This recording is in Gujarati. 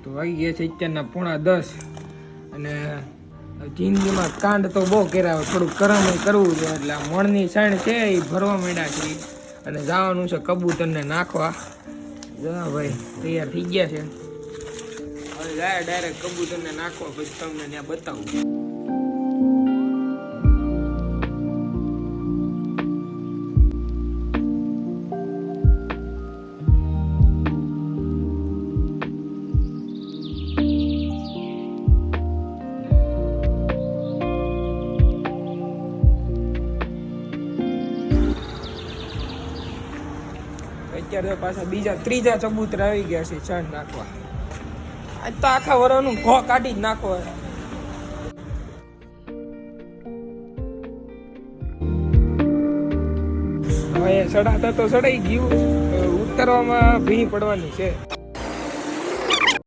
તો વાગી ગયા છે અત્યારના 9:30 અને જિંદગીમાં કાંડ તો બહુ કર્યા, થોડુંક કરમ કરવું છે એટલે મણની સાણ છે એ ભરવા માંડ્યા છે અને જવાનું છે કબૂતરને નાખવા. જા ભાઈ તૈયાર થઈ ગયા છે, હવે જાય ડાયરેક્ટ કબૂતરને નાખવા, પછી તમને ત્યાં બતાવું. અત્યારે પાછા ત્રીજા કબૂતર આવી ગયા છે છાણ નાખવા. આજ તો આખા વરનું ઘો કાઢી જ નાખો. હવે સડાતા તો સડાઈ ગયું, ઉતરવામાં ભીની પડવાની છે.